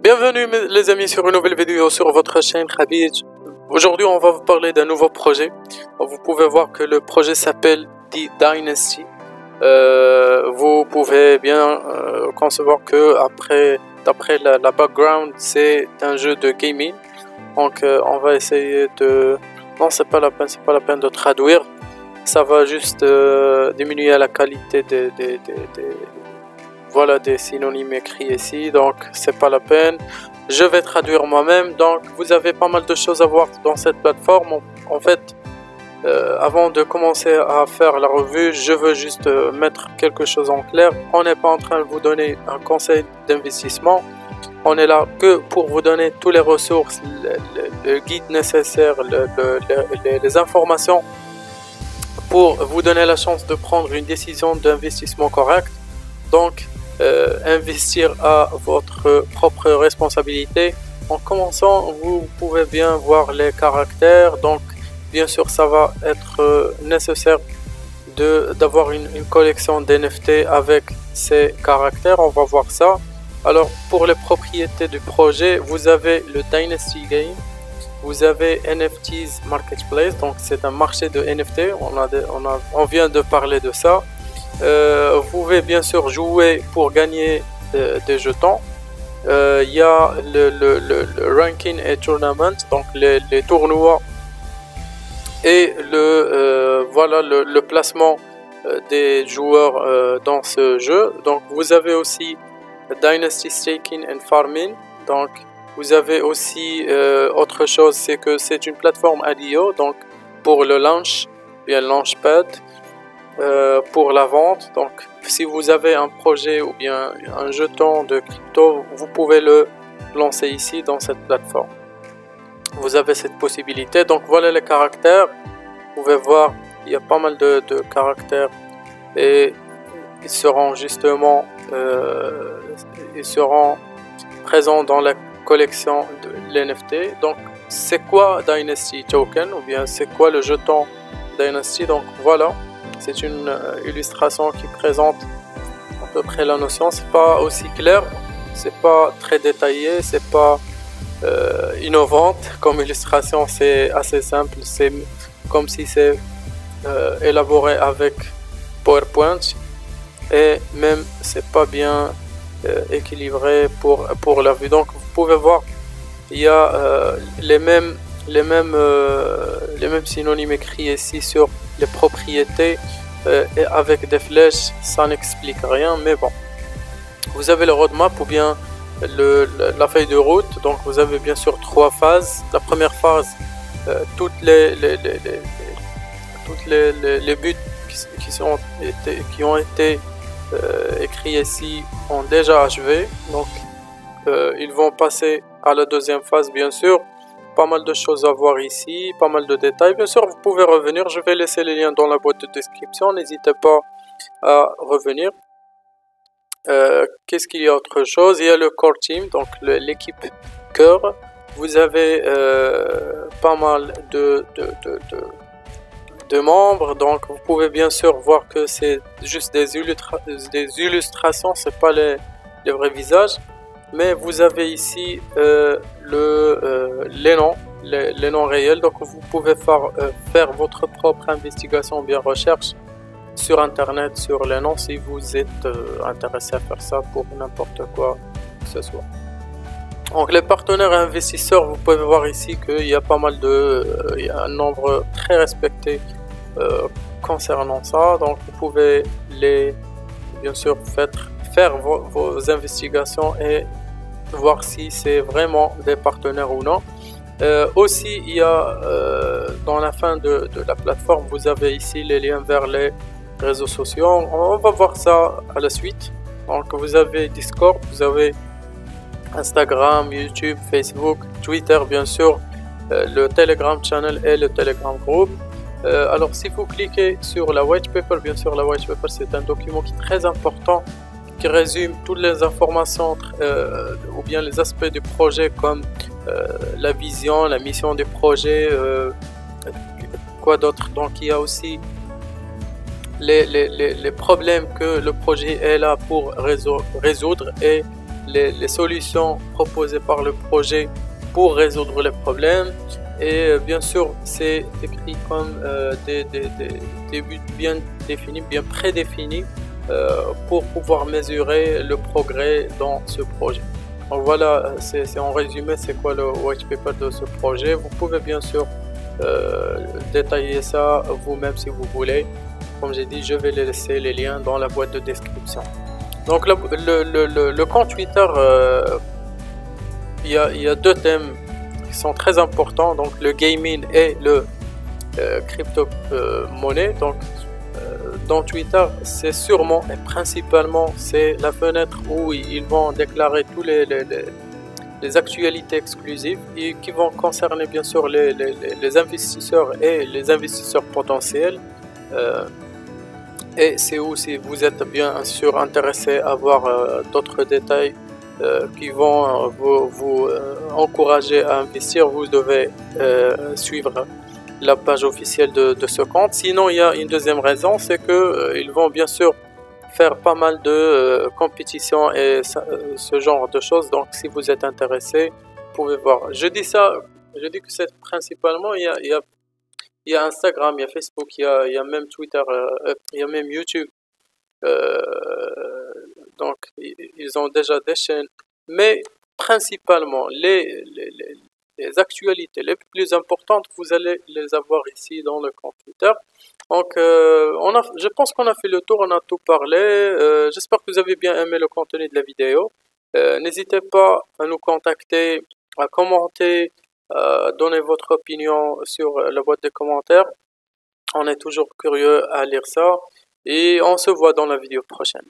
Bienvenue les amis sur une nouvelle vidéo sur votre chaîne Khabij. Aujourd'hui on va vous parler d'un nouveau projet. Vous pouvez voir que le projet s'appelle The Dynasty. Vous pouvez bien concevoir que d'après la background c'est un jeu de gaming. Donc on va essayer de... Non, c'est pas la peine de traduire. Ça va juste diminuer la qualité des synonymes écrits ici, donc c'est pas la peine. Je vais traduire moi-même. Donc vous avez pas mal de choses à voir dans cette plateforme. En fait, avant de commencer à faire la revue, je veux juste mettre quelque chose en clair. On n'est pas en train de vous donner un conseil d'investissement. On est là que pour vous donner toutes les ressources, le guide nécessaire, les informations pour vous donner la chance de prendre une décision d'investissement correcte. Donc, investir à votre propre responsabilité. En commençant, vous pouvez bien voir les caractères. Donc, bien sûr, ça va être nécessaire d'avoir une collection d'NFT avec ces caractères. On va voir ça. Alors, pour les propriétés du projet, vous avez le Dynasty Game. Vous avez NFTs Marketplace, donc c'est un marché de NFT, on vient de parler de ça. Vous pouvez bien sûr jouer pour gagner des jetons. Il y a le ranking et tournament, donc les tournois et le placement des joueurs dans ce jeu. Donc vous avez aussi Dynasty Staking and Farming. Donc vous avez aussi autre chose, c'est que c'est une plateforme IDO, donc pour le launch, bien launchpad, pour la vente. Donc si vous avez un projet ou bien un jeton de crypto, vous pouvez le lancer ici dans cette plateforme. Vous avez cette possibilité. Donc voilà les caractères. Vous pouvez voir, il y a pas mal de caractères et ils seront justement présents dans la collection de l'NFT. Donc c'est quoi Dynasty Token ou bien c'est quoi le jeton Dynasty? Donc voilà, c'est une illustration qui présente à peu près la notion. C'est pas aussi clair, c'est pas très détaillé, c'est pas innovante comme illustration. C'est assez simple, c'est comme si c'est élaboré avec PowerPoint, et même c'est pas bien équilibré pour la vue. Donc vous pouvez voir, il y a les mêmes synonymes écrits ici sur les propriétés et avec des flèches. Ça n'explique rien, mais bon, vous avez le roadmap ou bien la feuille de route. Donc vous avez bien sûr 3 phases. La première phase, toutes les buts qui ont été écrits ici ont déjà achevé. Donc ils vont passer à la deuxième phase. Bien sûr, pas mal de choses à voir ici, pas mal de détails. Bien sûr, vous pouvez revenir, je vais laisser les liens dans la boîte de description, n'hésitez pas à revenir. Qu'est-ce qu'il y a autre chose? Il y a le core team, donc l'équipe cœur. Vous avez pas mal de membres. Donc vous pouvez bien sûr voir que c'est juste des illustrations, c'est pas les vrais visages, mais vous avez ici les noms réels. Donc vous pouvez faire votre propre investigation, bien recherche sur internet sur les noms si vous êtes intéressé à faire ça pour n'importe quoi que ce soit. Donc les partenaires et investisseurs, vous pouvez voir ici qu'il y a pas mal il y a un nombre très respecté concernant ça. Donc vous pouvez bien sûr faire vos investigations et voir si c'est vraiment des partenaires ou non. Aussi il y a dans la fin de la plateforme, vous avez ici les liens vers les réseaux sociaux. On va voir ça à la suite. Donc vous avez Discord, vous avez Instagram, YouTube, Facebook, Twitter, bien sûr, le Telegram channel et le Telegram group. Alors si vous cliquez sur la white paper, bien sûr la white paper c'est un document qui est très important, qui résume toutes les informations ou bien les aspects du projet, comme la vision, la mission du projet, quoi d'autre. Donc il y a aussi les problèmes que le projet est là pour résoudre et les solutions proposées par le projet pour résoudre les problèmes. Et bien sûr, c'est écrit comme des buts bien définis, bien prédéfinis pour pouvoir mesurer le progrès dans ce projet. Donc voilà, c'est en résumé, c'est quoi le white paper de ce projet. Vous pouvez bien sûr détailler ça vous-même si vous voulez. Comme j'ai dit, je vais laisser les liens dans la boîte de description. Donc le compte Twitter, il y a deux thèmes qui sont très importants, donc le gaming et le crypto monnaie. Donc dans Twitter, c'est sûrement et principalement c'est la fenêtre où ils vont déclarer tous les actualités exclusives et qui vont concerner bien sûr les investisseurs et les investisseurs potentiels. Et c'est où, si vous êtes bien sûr intéressé à voir d'autres détails qui vont vous encourager à investir, vous devez suivre la page officielle de ce compte. Sinon, il y a une deuxième raison, c'est que ils vont bien sûr faire pas mal de compétitions et ce genre de choses. Donc, si vous êtes intéressé, vous pouvez voir. Je dis que c'est principalement, il y a Instagram, il y a Facebook, il y a même Twitter, il y a même YouTube. Donc, ils ont déjà des chaînes. Mais principalement, les actualités les plus importantes, vous allez les avoir ici dans le compte Twitter. Donc, je pense qu'on a fait le tour, on a tout parlé. J'espère que vous avez bien aimé le contenu de la vidéo. N'hésitez pas à nous contacter, à commenter, donner votre opinion sur la boîte de commentaires. On est toujours curieux à lire ça. Et on se voit dans la vidéo prochaine.